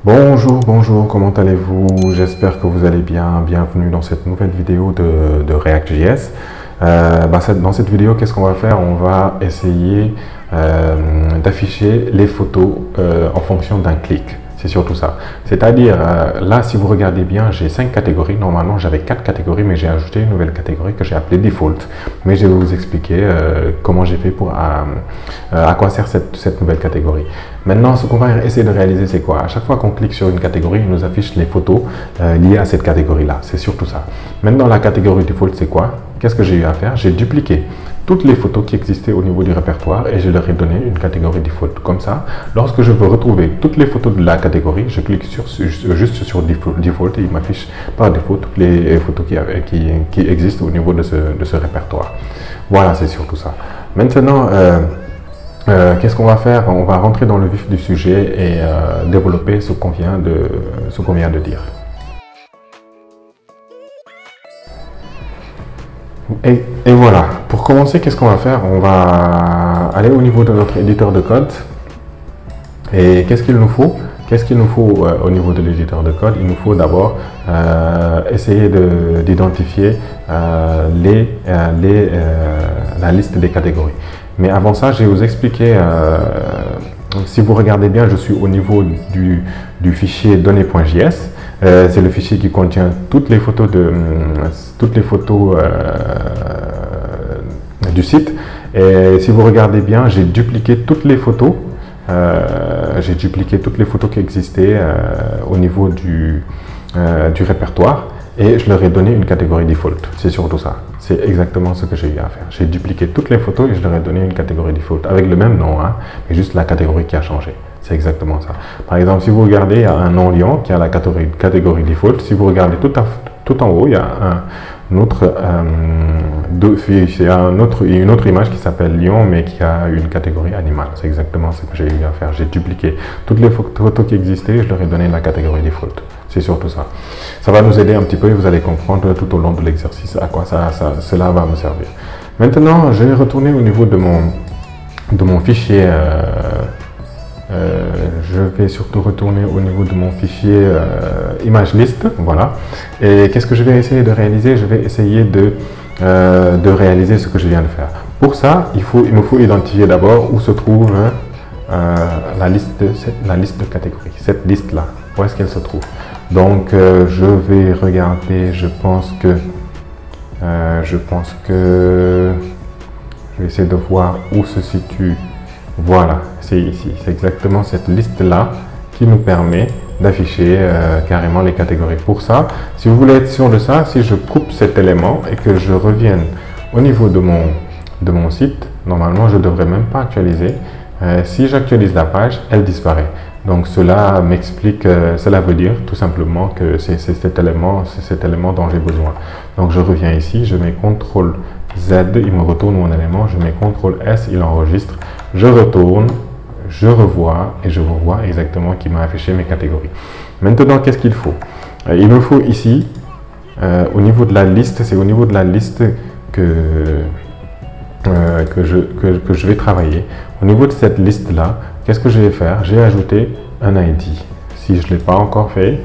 Bonjour, bonjour, comment allez-vous? J'espère que vous allez bien. Bienvenue dans cette nouvelle vidéo de React.js. Dans cette vidéo, qu'est-ce qu'on va faire? On va essayer d'afficher les photos en fonction d'un clic. C'est surtout ça. C'est-à-dire, là, si vous regardez bien, j'ai 5 catégories. Normalement, j'avais 4 catégories, mais j'ai ajouté une nouvelle catégorie que j'ai appelée Default. Mais je vais vous expliquer comment j'ai fait pour à quoi sert cette nouvelle catégorie. Maintenant, ce qu'on va essayer de réaliser, c'est quoi? À chaque fois qu'on clique sur une catégorie, il nous affiche les photos liées à cette catégorie-là. C'est surtout ça. Maintenant, la catégorie Default, c'est quoi? Qu'est-ce que j'ai eu à faire? J'ai dupliqué toutes les photos qui existaient au niveau du répertoire et je leur ai donné une catégorie default. Comme ça, lorsque je veux retrouver toutes les photos de la catégorie, je clique juste sur default et il m'affiche par défaut toutes les photos qui existent au niveau de ce répertoire. Voilà, c'est surtout ça. Maintenant, qu'est-ce qu'on va faire? On va rentrer dans le vif du sujet et développer ce qu'on vient de dire. Et voilà, pour commencer, qu'est-ce qu'on va faire? On va aller au niveau de notre éditeur de code. Et qu'est-ce qu'il nous faut? Qu'est-ce qu'il nous faut au niveau de l'éditeur de code? Il nous faut d'abord essayer d'identifier la liste des catégories. Mais avant ça, je vais vous expliquer, si vous regardez bien, je suis au niveau du fichier données.js. C'est le fichier qui contient toutes les photos du site. Et si vous regardez bien, j'ai dupliqué toutes les photos. Qui existaient au niveau du répertoire et je leur ai donné une catégorie default. C'est surtout ça. C'est exactement ce que j'ai eu à faire. J'ai dupliqué toutes les photos et je leur ai donné une catégorie default avec le même nom, hein, mais juste la catégorie qui a changé. C'est exactement ça. Par exemple, si vous regardez, il y a un nom Lyon qui a la catégorie default. Si vous regardez tout en haut, il y a une autre image qui s'appelle Lyon, mais qui a une catégorie animale. C'est exactement ce que j'ai eu à faire. J'ai dupliqué toutes les photos qui existaient et je leur ai donné la catégorie default. C'est surtout ça. Ça va nous aider un petit peu et vous allez comprendre tout au long de l'exercice à quoi cela va me servir. Maintenant, je vais retourner au niveau de mon fichier. Je vais surtout retourner au niveau de mon fichier image list, voilà. Et qu'est-ce que je vais essayer de réaliser? Je vais essayer de réaliser ce que je viens de faire. Pour ça, il me faut identifier d'abord où se trouve la liste de catégories, cette liste-là. Où est-ce qu'elle se trouve? Donc, je vais regarder, je pense que je vais essayer de voir où se situe. Voilà, c'est ici. C'est exactement cette liste-là qui nous permet d'afficher carrément les catégories. Pour ça, si vous voulez être sûr de ça, si je coupe cet élément et que je revienne au niveau de mon site, normalement, je ne devrais même pas actualiser. Si j'actualise la page, elle disparaît. Donc, cela m'explique, cela veut dire tout simplement que c'est cet élément dont j'ai besoin. Donc, je reviens ici, je mets CTRL Z, il me retourne mon élément, je mets CTRL S, il enregistre, je retourne, je revois et je revois exactement qui m'a affiché mes catégories. Maintenant, qu'est-ce qu'il faut? Il me faut ici, au niveau de la liste, c'est au niveau de la liste que je vais travailler. Au niveau de cette liste-là, qu'est-ce que je vais faire? J'ai ajouté un ID. Si je ne l'ai pas encore fait,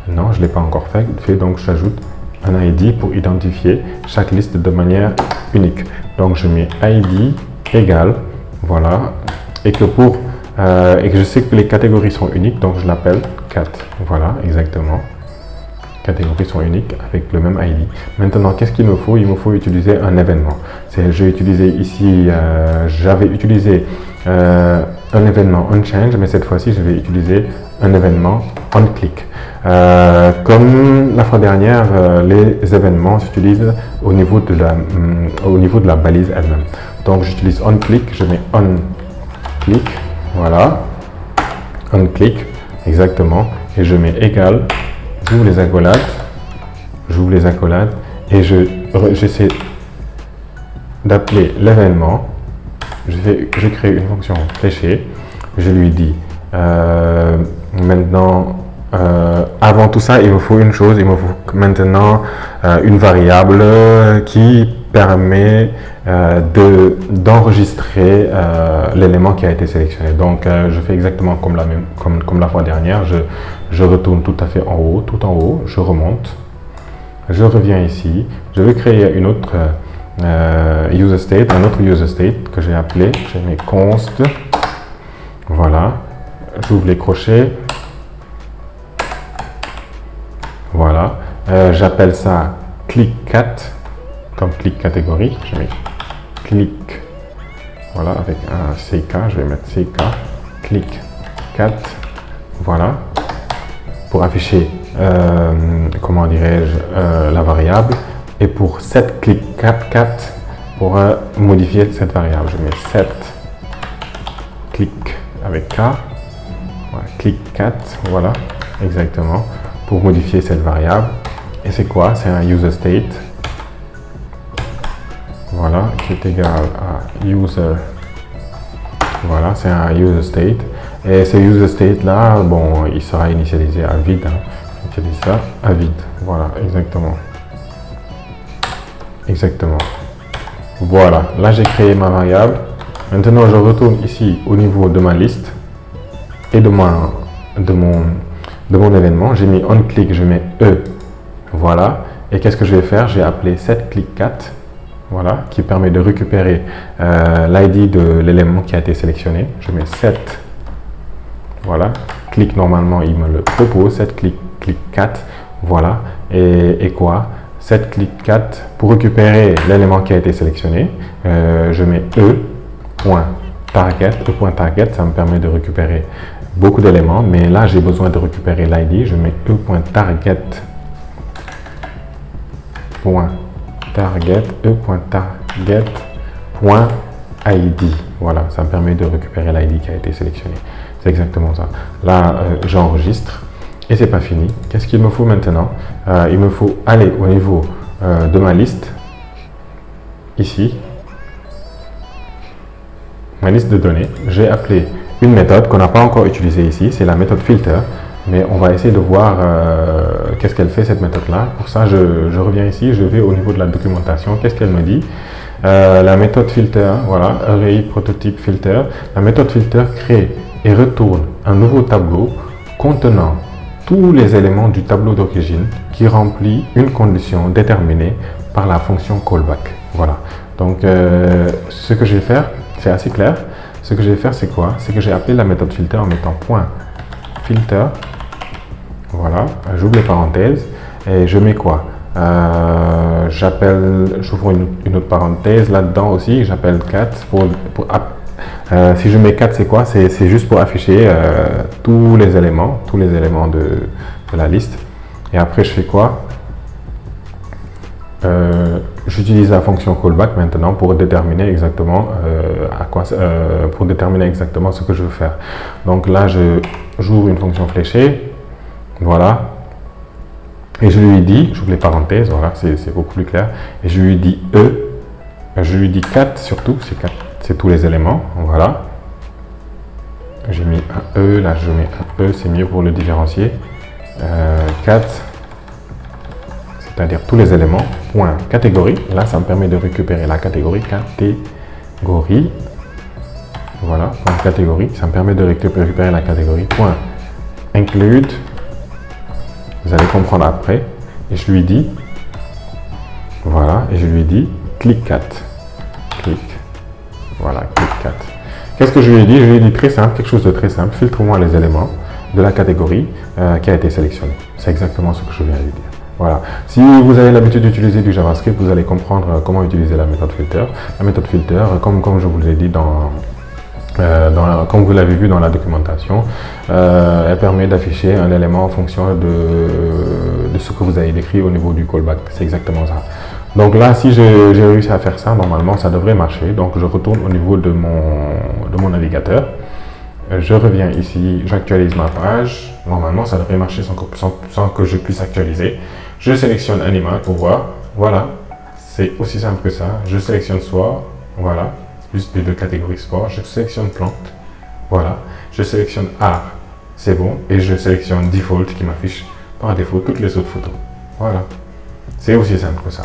non, je ne l'ai pas encore fait, donc j'ajoute un ID pour identifier chaque liste de manière unique. Donc je mets ID égale, voilà, et que je sais que les catégories sont uniques, donc je l'appelle cat. Voilà, exactement. Catégories sont uniques avec le même ID. Maintenant, qu'est-ce qu'il me faut? Il me faut utiliser un événement. Je vais utiliser ici, j'avais utilisé un événement onChange, mais cette fois-ci, je vais utiliser un événement onClick. Comme la fois dernière, les événements s'utilisent au niveau de la balise elle-même. Donc, j'utilise onClick, je mets onClick, voilà, onClick, exactement, et je mets égal. J'ouvre les accolades et j'essaie d'appeler l'événement. Je crée une fonction fléchée. Je lui dis maintenant, avant tout ça, il me faut une chose. Il me faut maintenant une variable qui permet d'enregistrer l'élément qui a été sélectionné. Donc, je fais exactement comme la fois dernière. Je retourne tout à fait en haut, tout en haut. Je remonte. Je reviens ici. Je vais créer une autre user state, un autre user state que j'ai appelé. Je mets const. Voilà. J'ouvre les crochets. Voilà. J'appelle ça click4. Comme click catégorie, je mets click, voilà, avec un CK, je vais mettre CK, click 4, voilà, pour afficher, comment dirais-je, la variable, et pour set click 4 pour modifier cette variable, je mets set click avec K, voilà, click 4, voilà, exactement, pour modifier cette variable, et c'est quoi? C'est un user state. Voilà, qui est égal à user. Voilà, c'est un user state. Et ce user state là, bon, il sera initialisé à vide. Hein. J'utilise ça à vide. Voilà, exactement. Exactement. Voilà, là j'ai créé ma variable. Maintenant, je retourne ici au niveau de ma liste et de mon événement. J'ai mis onClick, je mets E. Voilà. Et qu'est-ce que je vais faire? J'ai appelé setClick4. Voilà, qui permet de récupérer l'ID de l'élément qui a été sélectionné. Je mets set, voilà, clic normalement il me le propose, set clic 4, voilà, et quoi? Set clic 4, pour récupérer l'élément qui a été sélectionné, je mets e.target, e.target, ça me permet de récupérer beaucoup d'éléments, mais là j'ai besoin de récupérer l'ID, je mets e.target. e.target.id. Voilà, ça me permet de récupérer l'ID qui a été sélectionné. C'est exactement ça. Là, j'enregistre et c'est pas fini. Qu'est-ce qu'il me faut maintenant? Il me faut aller au niveau de ma liste, ici, ma liste de données. J'ai appelé une méthode qu'on n'a pas encore utilisée ici, c'est la méthode filter. Mais on va essayer de voir qu'est-ce qu'elle fait cette méthode-là. Pour ça, je reviens ici, je vais au niveau de la documentation. Qu'est-ce qu'elle me dit? La méthode filter, voilà, array prototype filter. La méthode filter crée et retourne un nouveau tableau contenant tous les éléments du tableau d'origine qui remplit une condition déterminée par la fonction callback. Voilà. Donc, ce que je vais faire, c'est assez clair. Ce que je vais faire, c'est quoi? C'est que j'ai appelé la méthode filter en mettant point filter. Voilà, j'ouvre les parenthèses et je mets quoi? J'ouvre une autre parenthèse là-dedans aussi, j'appelle 4 si je mets 4, c'est quoi? C'est juste pour afficher tous les éléments de la liste. Et après, je fais quoi? J'utilise la fonction callback maintenant pour déterminer exactement ce que je veux faire. Donc là, j'ouvre une fonction fléchée, voilà, et je lui dis, j'ouvre les parenthèses, voilà, c'est beaucoup plus clair, et je lui dis je lui dis 4 surtout, c'est tous les éléments, voilà. J'ai mis un E, là je mets un E, c'est mieux pour le différencier. 4, c'est-à-dire tous les éléments, point catégorie, là ça me permet de récupérer la catégorie, voilà, point catégorie, ça me permet de récupérer la catégorie, point include, vous allez comprendre après, et je lui dis, voilà, et je lui dis, click 4, click, voilà, click 4. Qu'est-ce que je lui ai dit? Je lui ai dit très simple, quelque chose de très simple, filtre-moi les éléments de la catégorie qui a été sélectionnée. C'est exactement ce que je viens de lui dire. Voilà. Si vous avez l'habitude d'utiliser du JavaScript, vous allez comprendre comment utiliser la méthode filter. La méthode filter, comme je vous l'ai dit comme vous l'avez vu dans la documentation, elle permet d'afficher un élément en fonction de ce que vous avez décrit au niveau du callback. C'est exactement ça. Donc là, si j'ai réussi à faire ça, normalement, ça devrait marcher. Donc je retourne au niveau de mon navigateur. Je reviens ici, j'actualise ma page. Normalement, ça devrait marcher sans que je puisse actualiser. Je sélectionne Animal pour voir. Voilà, c'est aussi simple que ça. Je sélectionne Sport. Voilà, juste les deux catégories Sport. Je sélectionne Plante. Voilà, je sélectionne Art. C'est bon. Et je sélectionne Default qui m'affiche par défaut toutes les autres photos. Voilà, c'est aussi simple que ça.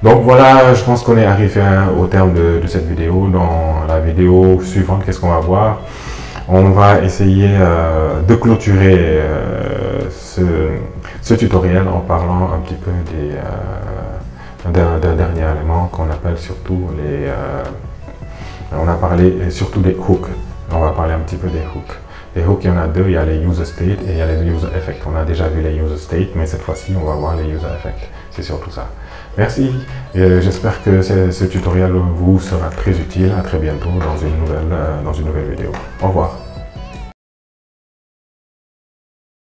Donc voilà, je pense qu'on est arrivé au terme de cette vidéo. Dans la vidéo suivante, qu'est-ce qu'on va voir? On va essayer de clôturer ce tutoriel en parlant un petit peu d'un dernier élément qu'on appelle surtout on a parlé surtout des hooks. On va parler un petit peu des hooks. Les hooks, il y en a deux, il y a les user state et il y a les user effects. On a déjà vu les user state, mais cette fois-ci, on va voir les user effects. C'est surtout ça. Merci, j'espère que ce tutoriel vous sera très utile. À très bientôt dans une nouvelle vidéo. Au revoir.